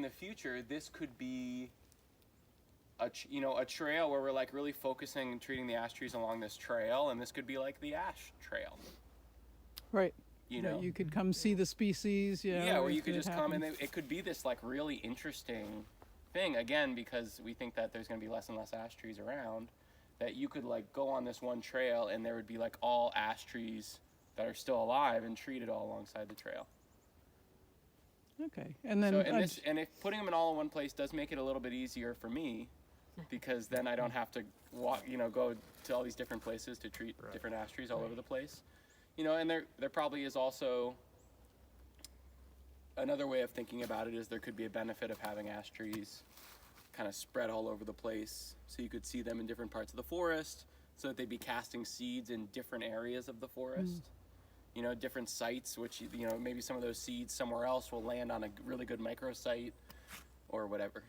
the future, this could be a trail where we're like really focusing and treating the ash trees along this trail, and this could be like the ash trail. Right. You know, you could come see the species. Yeah, or you could just come, and it could be this like really interesting thing, again, because we think that there's going to be less and less ash trees around, that you could like go on this one trail and there would be like all ash trees that are still alive and treated all alongside the trail. Okay, and then and if putting them in all in one place does make it a little bit easier for me, because then I don't have to walk, go to all these different places to treat different ash trees all over the place. And there probably is also another way of thinking about it, is there could be a benefit of having ash trees kind of spread all over the place, so you could see them in different parts of the forest, so that they'd be casting seeds in different areas of the forest. Different sites, which, maybe some of those seeds somewhere else will land on a really good microsite or whatever.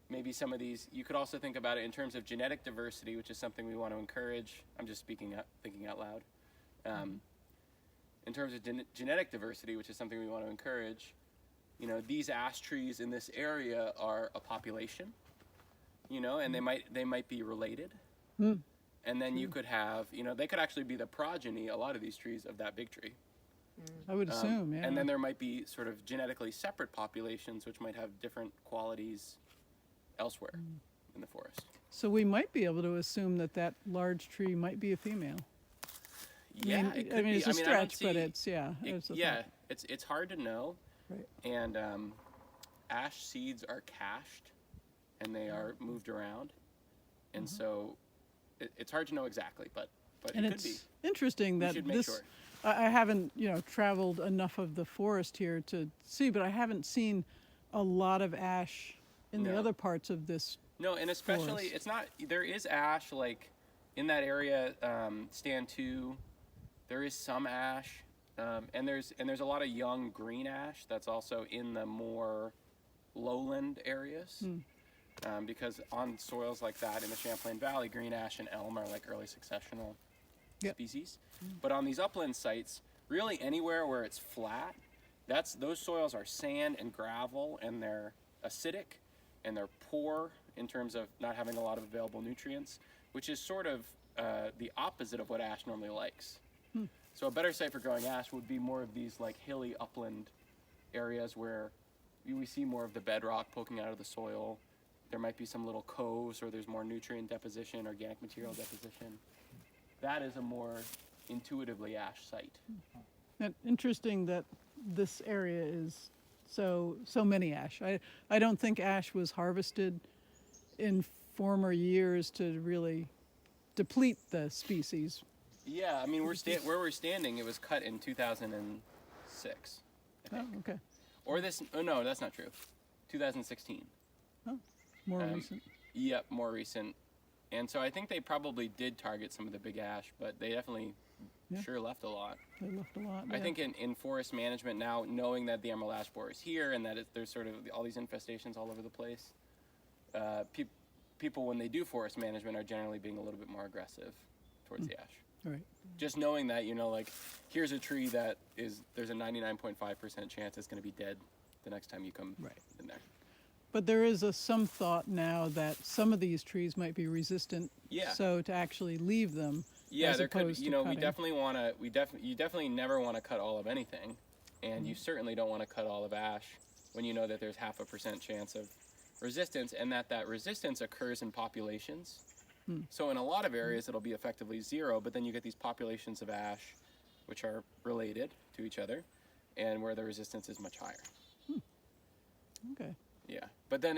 Maybe some of these, you could also think about it in terms of genetic diversity, which is something we want to encourage. I'm just thinking out loud. In terms of genetic diversity, which is something we want to encourage, these ash trees in this area are a population, and they might be related. And then you could have, they could actually be the progeny, a lot of these trees, of that big tree. I would assume, yeah. And then there might be sort of genetically separate populations which might have different qualities elsewhere in the forest. So we might be able to assume that large tree might be a female. Yeah, it could be. It's a stretch, but it's, it's hard to know. Right. And ash seeds are cached, and they are moved around, and so it's hard to know exactly, but it could be. It's interesting that sure. I haven't, traveled enough of the forest here to see, but I haven't seen a lot of ash in the other parts of this. No, and especially, forest. It's not, there is ash, like, in that area, stand 2, there is some ash, and there's a lot of young green ash that's also in the more lowland areas. Because on soils like that in the Champlain Valley, green ash and elm are like early successional species. But on these upland sites, really anywhere where it's flat, those soils are sand and gravel, and they're acidic, and they're poor in terms of not having a lot of available nutrients, which is sort of the opposite of what ash normally likes. So a better site for growing ash would be more of these like hilly upland areas where we see more of the bedrock poking out of the soil. There might be some little coves where there's more nutrient deposition, organic material deposition. That is a more intuitively ash site. Interesting that this area is so many ash. I don't think ash was harvested in former years to really deplete the species. Yeah, I mean, where we're standing, it was cut in 2006. I think. Oh, okay. Or no, that's not true. 2016. Oh, more recent. Yep, more recent. And so I think they probably did target some of the big ash, but they definitely sure left a lot. They left a lot. I think in forest management now, knowing that the emerald ash borer is here and that there's sort of all these infestations all over the place, people, when they do forest management, are generally being a little bit more aggressive towards the ash. Right. Just knowing that, like, here's a tree that there's a 99.5% chance it's going to be dead the next time you come in there. But there is some thought now that some of these trees might be resistant. Yeah. So to actually leave them. Yeah, there could. We definitely want to. You definitely never want to cut all of anything, and you certainly don't want to cut all of ash when you know that there's 0.5% chance of resistance, and that resistance occurs in populations. So in a lot of areas it'll be effectively 0, but then you get these populations of ash, which are related to each other, and where the resistance is much higher. Okay. Yeah, but then